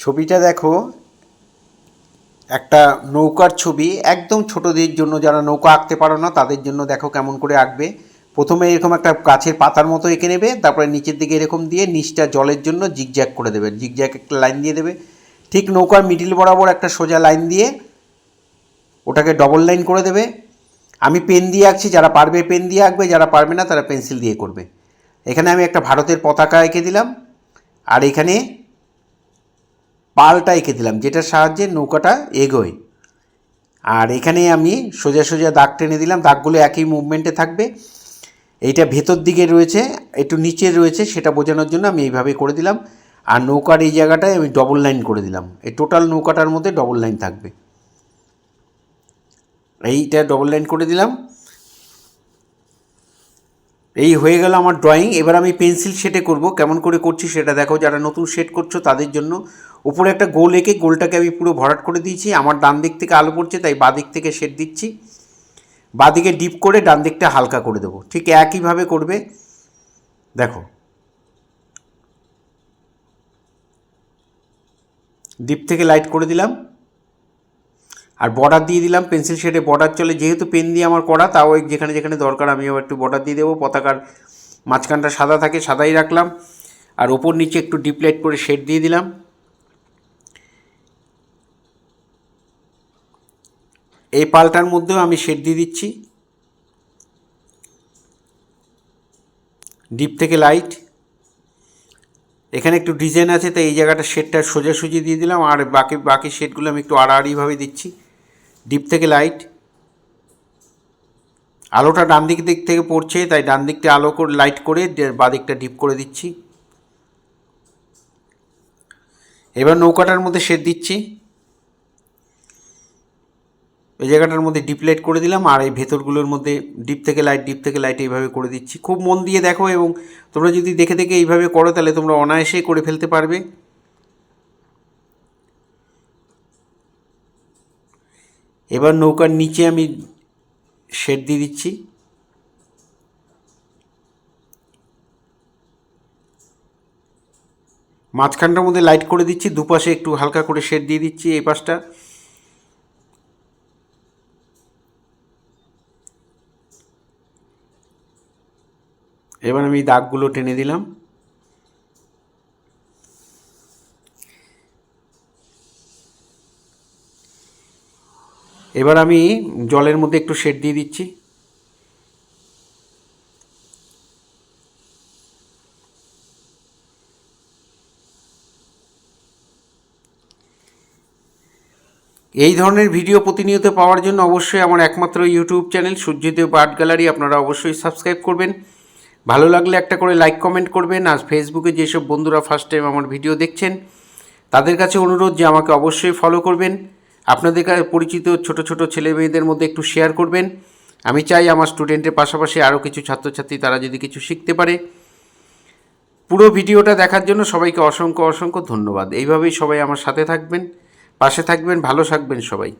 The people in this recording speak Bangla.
ছবিটা দেখো, একটা নৌকার ছবি, একদম ছোটদের জন্য, যারা নৌকা আঁকতে পারো না তাদের জন্য দেখো কেমন করে আঁকবে। প্রথমে এরকম একটা গাছের পাতার মতো এঁকে নেবে, তারপরে নিচের দিকে এরকম দিয়ে নিচটা জলের জন্য জিগজ্যাগ করে দেবে, জিগজ্যাগ একটা লাইন দিয়ে দেবে। ঠিক নৌকার মিডিল বরাবর একটা সোজা লাইন দিয়ে ওটাকে ডবল লাইন করে দেবে। আমি পেন দিয়ে আঁকছি, যারা পারবে পেন দিয়ে আঁকবে, যারা পারবে না তারা পেন্সিল দিয়ে করবে। এখানে আমি একটা ভারতের পতাকা এঁকে দিলাম, আর এখানে পালটা এঁকে দিলাম যেটার সাহায্যে নৌকাটা এগোয়। আর এখানে আমি সোজা সোজা দাগ টেনে দিলাম, দাগগুলো একই মুভমেন্টে থাকবে। এইটা ভেতর দিকে রয়েছে, একটু নিচে রয়েছে, সেটা বোঝানোর জন্য আমি এইভাবে করে দিলাম। আর নৌকার এই জায়গাটায় আমি ডবল লাইন করে দিলাম, এই টোটাল নৌকাটার মধ্যে ডবল লাইন থাকবে। এইটা ডবল লাইন করে দিলাম। এই হয়ে গেল আমার ড্রয়িং। এবার আমি পেন্সিল শেডে করব, কেমন করে করছি সেটা দেখো। যারা নতুন শেড করছো তাদের জন্য উপরে একটা গোল এঁকে গোলটাকে আমি পুরো ভরাট করে দিয়েছি। আমার ডান দিক থেকে আলো পড়ছে তাই বাঁ দিক থেকে শেড দিচ্ছি। বাঁ দিকে ডিপ করে ডান দিকটা হালকা করে দেবো, ঠিক একইভাবে করবে। দেখো, ডিপ থেকে লাইট করে দিলাম, আর বর্ডার দিয়ে দিলাম। পেন্সিল শেডে বর্ডার চলে, যেহেতু পেন দিয়ে আমার করা, তাও যেখানে যেখানে দরকার আমি আবার একটু বর্ডার দিয়ে দেবো। পতাকার মাঝখানটা সাদা থাকে, সাদাই রাখলাম। আর ওপর নিচে একটু ডিপ লাইট করে শেড দিয়ে দিলাম। এই পালটার মধ্যেও আমি শেড দিয়ে দিচ্ছি, ডিপ থেকে লাইট। এখানে একটু ডিজাইন আছে তাই এই জায়গাটা শেডটা সোজাসুজি দিয়ে দিলাম, আর বাকি শেডগুলো আমি একটু আড়াআড়িভাবে দিচ্ছি। ডিপ থেকে লাইট, আলোটা ডান দিক থেকে পড়ছে তাই ডান দিকটা আলো করে লাইট করে বাঁ দিকটা ডিপ করে দিচ্ছি। এবার নৌকাটার মধ্যে শেড দিচ্ছি, এই জায়গাটার মধ্যে ডিপ লাইট করে দিলাম, আর এই ভেতরগুলোর মধ্যে ডিপ থেকে লাইট এইভাবে করে দিচ্ছি। খুব মন দিয়ে দেখো, এবং তোমরা যদি দেখে দেখে এইভাবে করো তাহলে তোমরা অনায়াসেই করে ফেলতে পারবে। এবার নৌকার নিচে আমি শেড দিয়ে দিচ্ছি। মাঝখানটার মধ্যে লাইট করে দিচ্ছি, দুপাশে একটু হালকা করে শেড দিয়ে দিচ্ছি। এই পাশটা এবার আমি দাগগুলো টেনে দিলাম। এবার আমি জলের মধ্যে একটু শেড দিয়ে দিচ্ছি। এই ধরনের ভিডিও প্রতিনিয়ত পাওয়ার জন্য অবশ্যই আমার একমাত্র ইউটিউব চ্যানেল সূর্যদেব আর্ট গ্যালারি আপনারা অবশ্যই সাবস্ক্রাইব করবেন। ভালো লাগলে একটা করে লাইক কমেন্ট করবেন। আর ফেসবুকে যেসব বন্ধুরা ফার্স্ট টাইম আমার ভিডিও দেখছেন তাদের কাছে অনুরোধ যে আমাকে অবশ্যই ফলো করবেন। আপনাদের কাছে পরিচিত ছোট ছোট ছেলে মেয়েদের মধ্যে একটু শেয়ার করবেন। আমি চাই আমার স্টুডেন্টের পাশাপাশি আরও কিছু ছাত্রছাত্রী তারা যদি কিছু শিখতে পারে। পুরো ভিডিওটা দেখার জন্য সবাইকে অসংখ্য অসংখ্য ধন্যবাদ। এইভাবেই সবাই আমার সাথে থাকবেন, পাশে থাকবেন, ভালো থাকবেন সবাই।